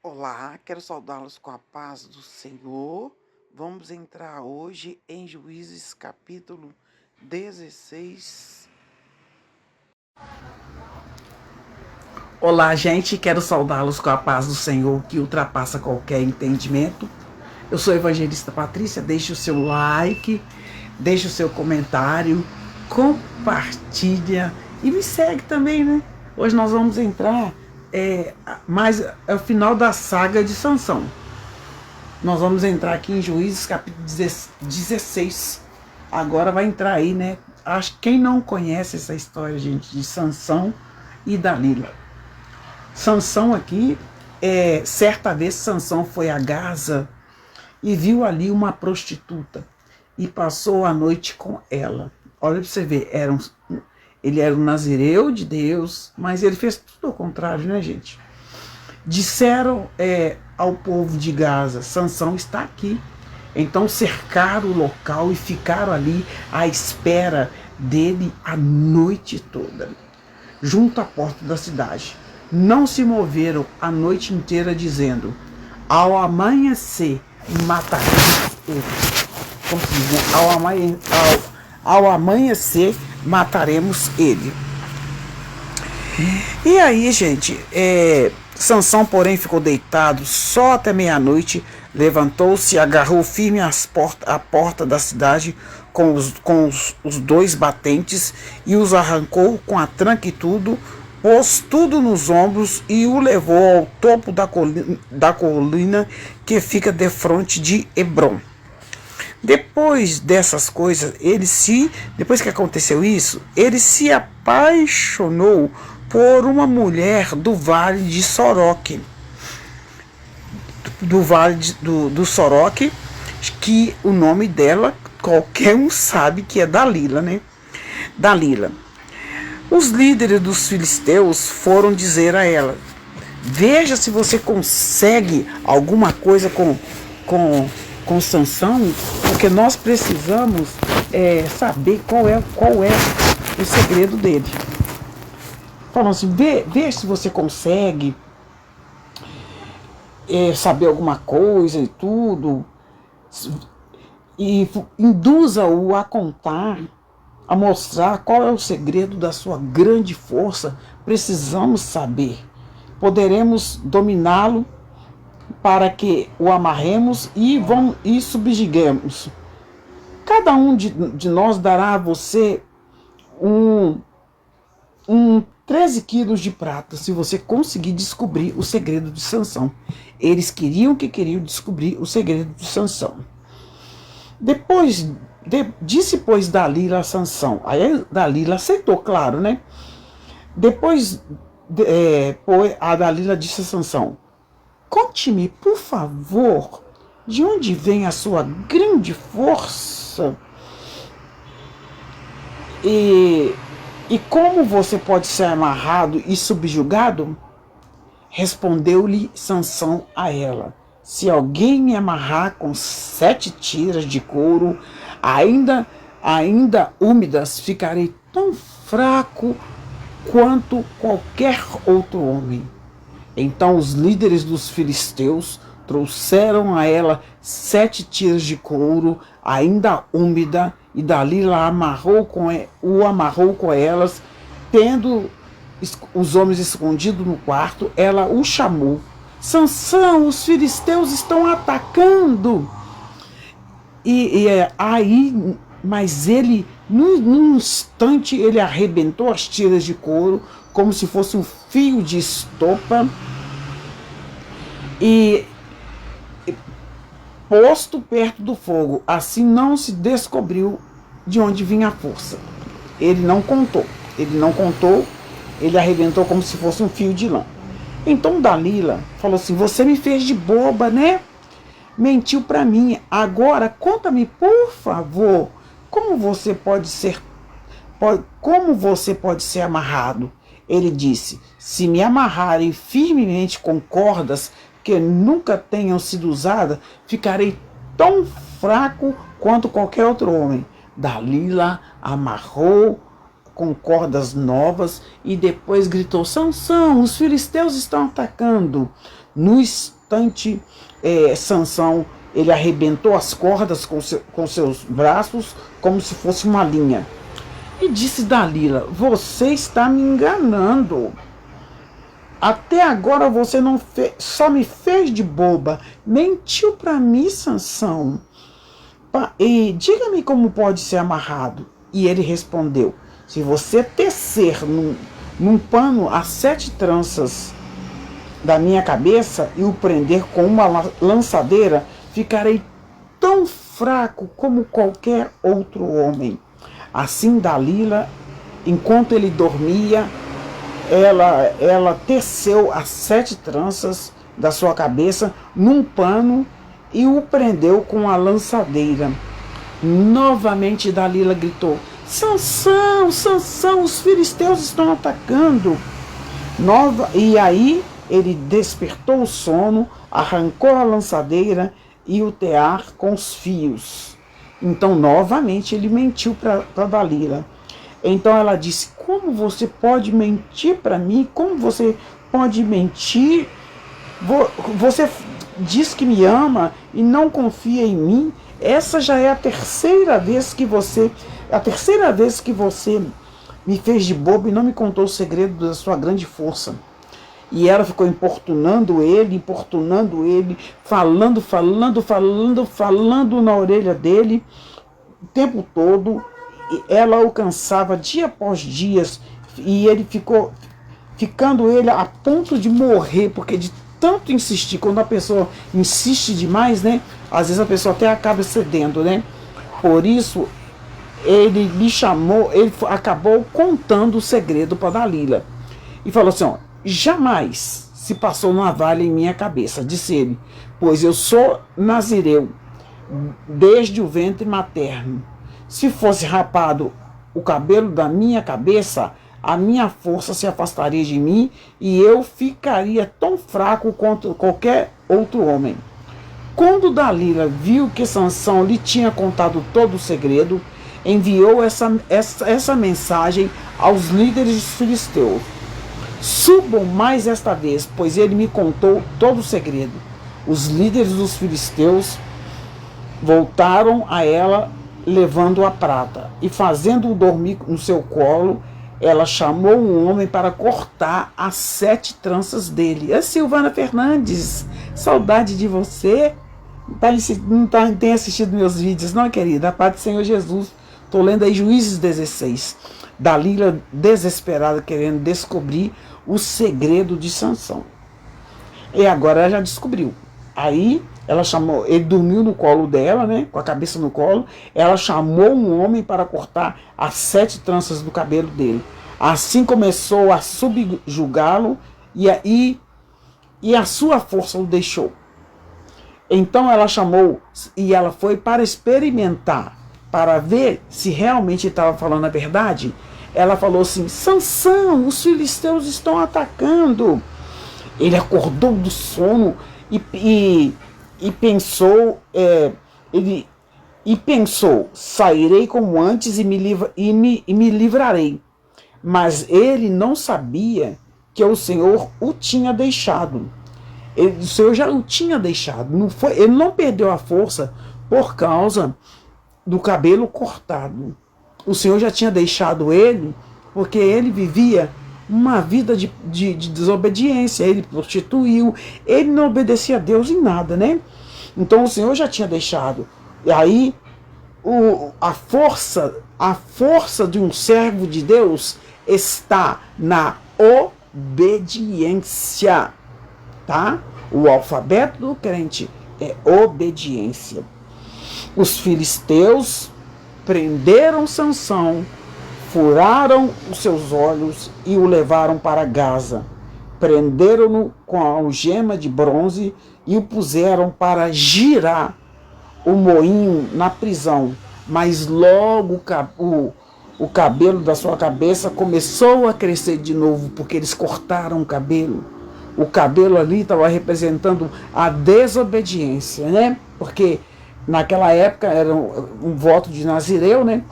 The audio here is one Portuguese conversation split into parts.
Olá, quero saudá-los com a paz do Senhor. Vamos entrar hoje em Juízes capítulo 16. Olá, gente, quero saudá-los com a paz do Senhor que ultrapassa qualquer entendimento. Eu sou a evangelista Patrícia, deixe o seu like, deixe o seu comentário, compartilha e me segue também, né? Hoje nós vamos entrar mas é o final da saga de Sansão. Nós vamos entrar aqui em Juízes capítulo 16. Agora vai entrar aí, né? Acho que quem não conhece essa história, gente, de Sansão e Dalila. Sansão aqui, certa vez Sansão foi a Gaza e viu ali uma prostituta e passou a noite com ela. Olha para você ver, ele era um nazireu de Deus, mas ele fez tudo ao contrário, né, gente? Disseram ao povo de Gaza: Sansão está aqui. Então cercaram o local e ficaram ali à espera dele a noite toda, junto à porta da cidade. Não se moveram a noite inteira, dizendo: ao amanhecer mataremos ele. Como se diz, né? Ao amanhecer mataremos ele. E aí, gente, Sansão, porém, ficou deitado só até meia-noite, levantou-se, agarrou firme a porta da cidade com os dois batentes e os arrancou com a tranca e tudo, pôs tudo nos ombros e o levou ao topo da colina que fica defronte de Hebrom. Depois dessas coisas, depois que aconteceu isso, ele se apaixonou por uma mulher do vale de Soroque, do Soroque, que o nome dela qualquer um sabe que é Dalila, né? Dalila. Os líderes dos filisteus foram dizer a ela: veja se você consegue alguma coisa com Sansão, porque nós precisamos saber qual é o segredo dele. Falando assim, vê se você consegue saber alguma coisa e tudo, e induza-o a contar, a mostrar qual é o segredo da sua grande força. Precisamos saber. Poderemos dominá-lo para que o amarremos e subjuguemos. Cada um de nós dará a você 13 quilos de prata se você conseguir descobrir o segredo de Sansão. Eles queriam descobrir o segredo de Sansão. Disse, pois, Dalila a Sansão. Aí Dalila aceitou, claro, né? Depois a Dalila disse a Sansão: conte-me, por favor, de onde vem a sua grande força e como você pode ser amarrado e subjugado? Respondeu-lhe Sansão a ela: se alguém me amarrar com 7 tiras de couro, ainda úmidas, ficarei tão fraco quanto qualquer outro homem. Então os líderes dos filisteus trouxeram a ela 7 tiras de couro, ainda úmida, e Dalila o amarrou com elas. Tendo os homens escondidos no quarto, ela o chamou: Sansão, os filisteus estão atacando. Mas ele, num instante, ele arrebentou as tiras de couro como se fosse um fio de estopa e posto perto do fogo. Assim não se descobriu de onde vinha a força. Ele não contou, ele arrebentou como se fosse um fio de lã. Então Dalila falou assim: você me fez de boba, né? Mentiu para mim. Agora conta-me, por favor, como você pode ser amarrado? Ele disse: se me amarrarem firmemente com cordas que nunca tenham sido usadas, ficarei tão fraco quanto qualquer outro homem. Dalila amarrou com cordas novas e depois gritou: Sansão, os filisteus estão atacando. No instante, Sansão, ele arrebentou as cordas com seus braços como se fosse uma linha. E disse Dalila: você está me enganando. Até agora você não só me fez de boba, mentiu para mim, Sansão. E diga-me como pode ser amarrado. E ele respondeu: se você tecer num pano as 7 tranças da minha cabeça e o prender com uma lançadeira, ficarei tão fraco como qualquer outro homem. Assim Dalila, enquanto ele dormia, ela teceu as 7 tranças da sua cabeça num pano e o prendeu com a lançadeira. Novamente Dalila gritou: Sansão, Sansão, os filisteus estão atacando. E aí ele despertou o sono, arrancou a lançadeira e o tear com os fios. Então novamente ele mentiu para Dalila. Então ela disse: como você pode mentir para mim? Como você pode mentir? Você diz que me ama e não confia em mim. Essa já é a terceira vez que você me fez de bobo e não me contou o segredo da sua grande força. E ela ficou importunando ele, falando na orelha dele o tempo todo. Ela alcançava dia após dia e ele ficando ele a ponto de morrer, porque de tanto insistir, quando a pessoa insiste demais, né, às vezes a pessoa até acaba cedendo, né. Por isso ele acabou contando o segredo para Dalila e falou assim: ó, jamais se passou navalha em minha cabeça, disse ele, pois eu sou nazireu desde o ventre materno. Se fosse rapado o cabelo da minha cabeça, a minha força se afastaria de mim e eu ficaria tão fraco quanto qualquer outro homem. Quando Dalila viu que Sansão lhe tinha contado todo o segredo, enviou essa mensagem aos líderes dos filisteus: subam mais esta vez, pois ele me contou todo o segredo. Os líderes dos filisteus voltaram a ela levando a prata, e fazendo-o dormir no seu colo, ela chamou um homem para cortar as 7 tranças dele. A Silvana Fernandes, saudade de você. Não tem assistido meus vídeos, não, querida? A paz do Senhor Jesus. Estou lendo aí Juízes 16. Dalila desesperada, querendo descobrir o segredo de Sansão. E agora ela já descobriu. Aí ela chamou, ele dormiu no colo dela, né, com a cabeça no colo. Ela chamou um homem para cortar as 7 tranças do cabelo dele. Assim começou a subjugá-lo e a sua força o deixou. Então ela chamou e ela foi para experimentar, para ver se realmente estava falando a verdade. Ela falou assim: Sansão, os filisteus estão atacando. Ele acordou do sono e pensou, sairei como antes e me livrarei. Mas ele não sabia que o Senhor o tinha deixado. O Senhor já o tinha deixado. Ele não perdeu a força por causa do cabelo cortado. O Senhor já tinha deixado ele porque ele vivia uma vida de desobediência. Ele prostituiu, ele não obedecia a Deus em nada, né? Então o Senhor já tinha deixado. E aí a força de um servo de Deus está na obediência, tá? O alfabeto do crente é obediência. Os filisteus prenderam Sansão, furaram os seus olhos e o levaram para Gaza. Prenderam-no com a algema de bronze e o puseram para girar o moinho na prisão. Mas logo o cabelo da sua cabeça começou a crescer de novo, porque eles cortaram o cabelo. O cabelo ali estava representando a desobediência, né? Porque naquela época era um voto de nazireu, né?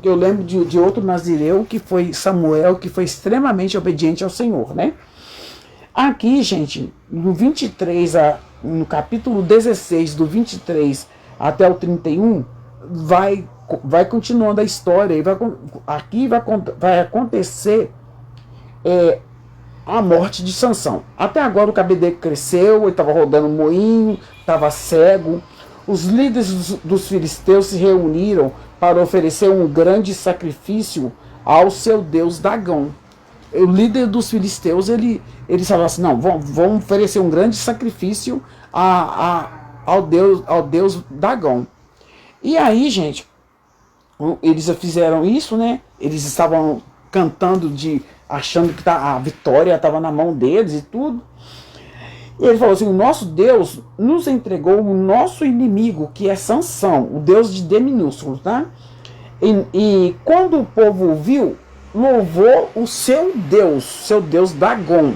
Eu lembro de outro nazireu, que foi Samuel, que foi extremamente obediente ao Senhor, né? Aqui, gente, no 23, no capítulo 16, do 23 até o 31, vai continuando a história. E aqui vai acontecer a morte de Sansão. Até agora o cabelo dele cresceu, ele estava rodando um moinho, estava cego. Os líderes dos filisteus se reuniram para oferecer um grande sacrifício ao seu deus Dagão. O líder dos filisteus, ele falou assim, não, vamos oferecer um grande sacrifício ao deus Dagão. E aí, gente, eles fizeram isso, né? Eles estavam cantando, achando que a vitória estava na mão deles e tudo. E ele falou assim, o nosso Deus nos entregou o nosso inimigo, que é Sansão, o Deus de D minúsculo, tá? E quando o povo ouviu, louvou o seu Deus Dagon.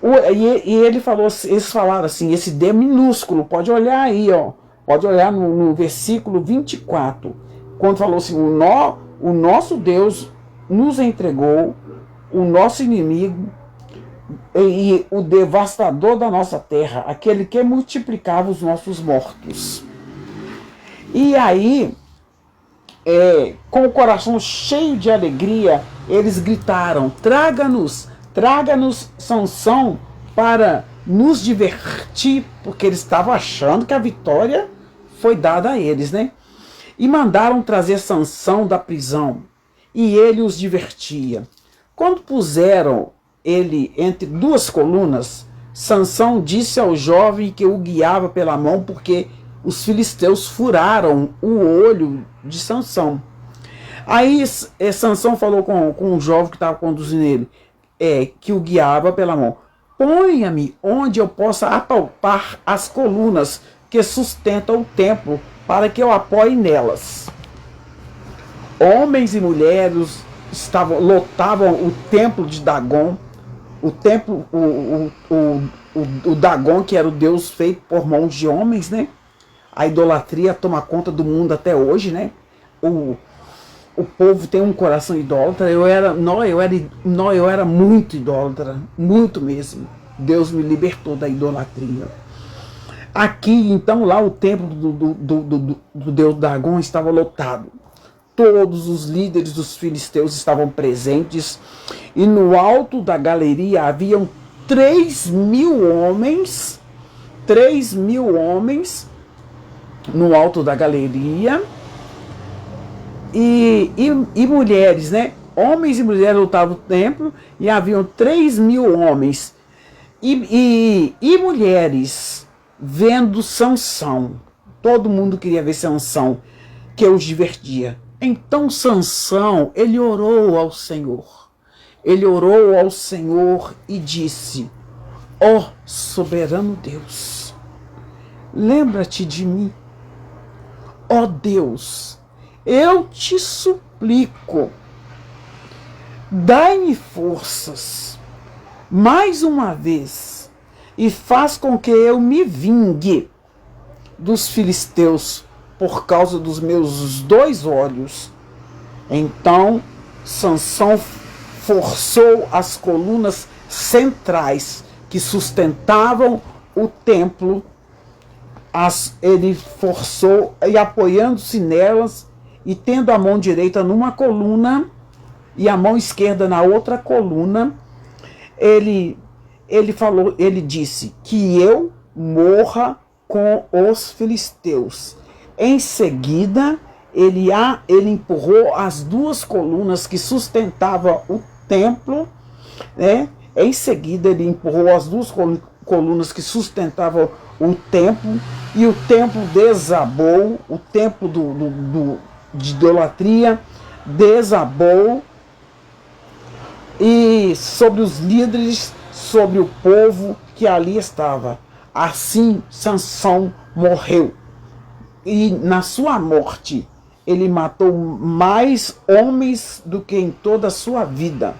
E ele falou, eles falaram assim, esse D minúsculo, pode olhar aí, ó, pode olhar no versículo 24, quando falou assim, o nosso Deus nos entregou o nosso inimigo e o devastador da nossa terra, aquele que multiplicava os nossos mortos. E aí, com o coração cheio de alegria, eles gritaram, traga-nos Sansão para nos divertir, porque eles estavam achando que a vitória foi dada a eles, né? E mandaram trazer Sansão da prisão, e ele os divertia. Quando puseram ele entre duas colunas, Sansão disse ao jovem que o guiava pela mão, porque os filisteus furaram o olho de Sansão. Aí Sansão falou com o jovem que estava conduzindo ele, que o guiava pela mão, ponha-me onde eu possa apalpar as colunas que sustentam o templo, para que eu apoie nelas. Homens e mulheres lotavam o templo de Dagon, o Dagon, que era o deus feito por mãos de homens, né? A idolatria toma conta do mundo até hoje, né? O povo tem um coração idólatra. Eu era muito idólatra, muito mesmo. Deus me libertou da idolatria. Aqui, então, lá o templo do deus Dagon estava lotado. Todos os líderes dos filisteus estavam presentes, e no alto da galeria haviam 3.000 homens, 3.000 homens no alto da galeria, e mulheres, né? Homens e mulheres lutavam o templo, e haviam 3.000 homens e mulheres vendo Sansão. Todo mundo queria ver Sansão, que os divertia. Então Sansão, ele orou ao Senhor. Ele orou ao Senhor e disse, ó soberano Deus, lembra-te de mim. Ó Deus, eu te suplico, dai-me forças mais uma vez e faz com que eu me vingue dos filisteus por causa dos meus 2 olhos. Então Sansão forçou as colunas centrais que sustentavam o templo. Ele forçou, e apoiando-se nelas, e tendo a mão direita numa coluna e a mão esquerda na outra coluna, ele disse que eu morra com os filisteus. Em seguida, ele empurrou as 2 colunas que sustentavam o templo, né? Em seguida, ele empurrou as 2 colunas que sustentavam o templo, e o templo desabou, o templo de idolatria desabou, e sobre os líderes, sobre o povo que ali estava. Assim, Sansão morreu. E na sua morte, ele matou mais homens do que em toda a sua vida.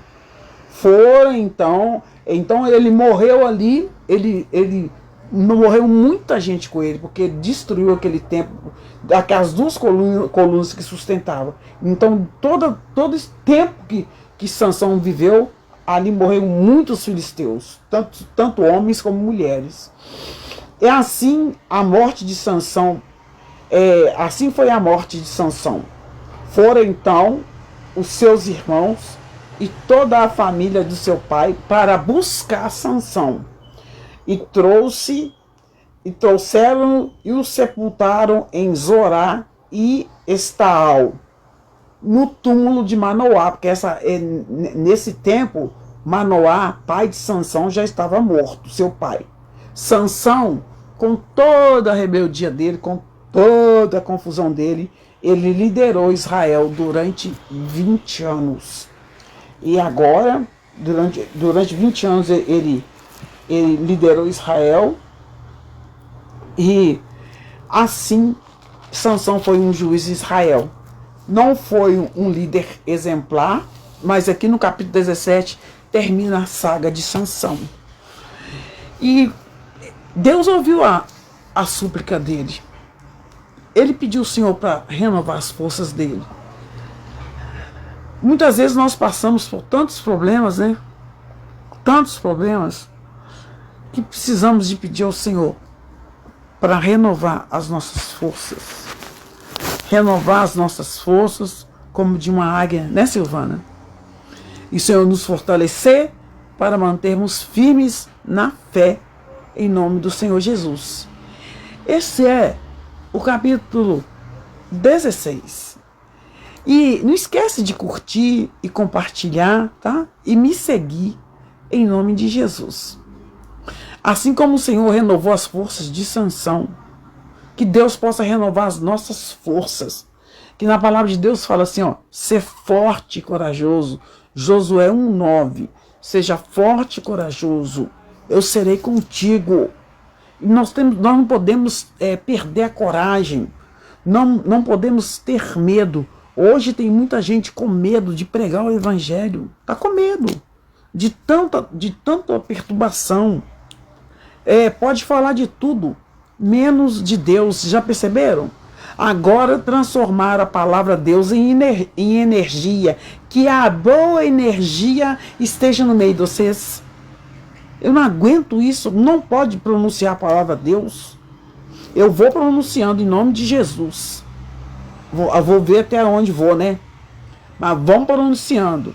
Então ele morreu ali, ele morreu muita gente com ele, porque ele destruiu aquele templo, aquelas 2 colunas que sustentavam. Então todo esse tempo que Sansão viveu, ali morreram muitos filisteus, tanto homens como mulheres. E assim a morte de Sansão, assim foi a morte de Sansão. Foram então os seus irmãos e toda a família do seu pai para buscar Sansão. E trouxeram e o sepultaram em Zorá e Estaal, no túmulo de Manoá, porque nesse tempo Manoá, pai de Sansão, já estava morto, seu pai. Sansão, com toda a rebeldia dele, com toda a confusão dele, ele liderou Israel durante 20 anos. E agora, durante 20 anos, ele liderou Israel. E assim, Sansão foi um juiz de Israel. Não foi um líder exemplar, mas aqui no capítulo 17 termina a saga de Sansão. E Deus ouviu a súplica dele. Ele pediu ao Senhor para renovar as forças dele. Muitas vezes nós passamos por tantos problemas, né? Tantos problemas, que precisamos de pedir ao Senhor para renovar as nossas forças. Renovar as nossas forças como de uma águia, né, Silvana? E o Senhor nos fortalecer para mantermos firmes na fé, em nome do Senhor Jesus. Esse é o capítulo 16. E não esquece de curtir e compartilhar, tá? E me seguir em nome de Jesus. Assim como o Senhor renovou as forças de Sansão, que Deus possa renovar as nossas forças. Que na palavra de Deus fala assim, ó, ser forte e corajoso. Josué 1:9. Seja forte e corajoso, eu serei contigo. E nós não podemos perder a coragem. Não podemos ter medo. Hoje tem muita gente com medo de pregar o evangelho. Está com medo de tanta perturbação. Pode falar de tudo, menos de Deus. Já perceberam? Agora transformar a palavra Deus em energia. Que a boa energia esteja no meio de vocês. Eu não aguento isso. Não pode pronunciar a palavra Deus. Eu vou pronunciando em nome de Jesus. Vou ver até onde vou, né? Mas vamos pronunciando.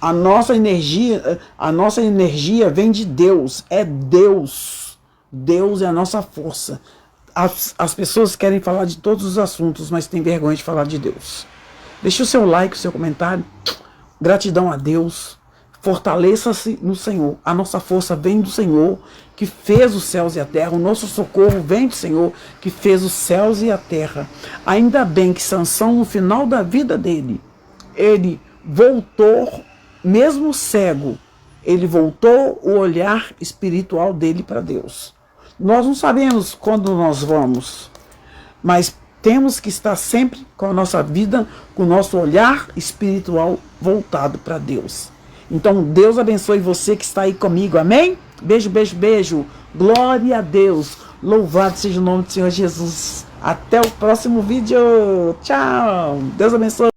A nossa energia vem de Deus. É Deus. Deus é a nossa força. As pessoas querem falar de todos os assuntos, mas têm vergonha de falar de Deus. Deixe o seu like, o seu comentário. Gratidão a Deus. Fortaleça-se no Senhor. A nossa força vem do Senhor, que fez os céus e a terra. O nosso socorro vem do Senhor, que fez os céus e a terra. Ainda bem que Sansão, no final da vida dele, ele voltou, mesmo cego, ele voltou o olhar espiritual dele para Deus. Nós não sabemos quando nós vamos, mas temos que estar sempre com a nossa vida, com o nosso olhar espiritual voltado para Deus. Então, Deus abençoe você que está aí comigo, amém? Beijo, beijo, beijo. Glória a Deus. Louvado seja o nome do Senhor Jesus. Até o próximo vídeo. Tchau. Deus abençoe.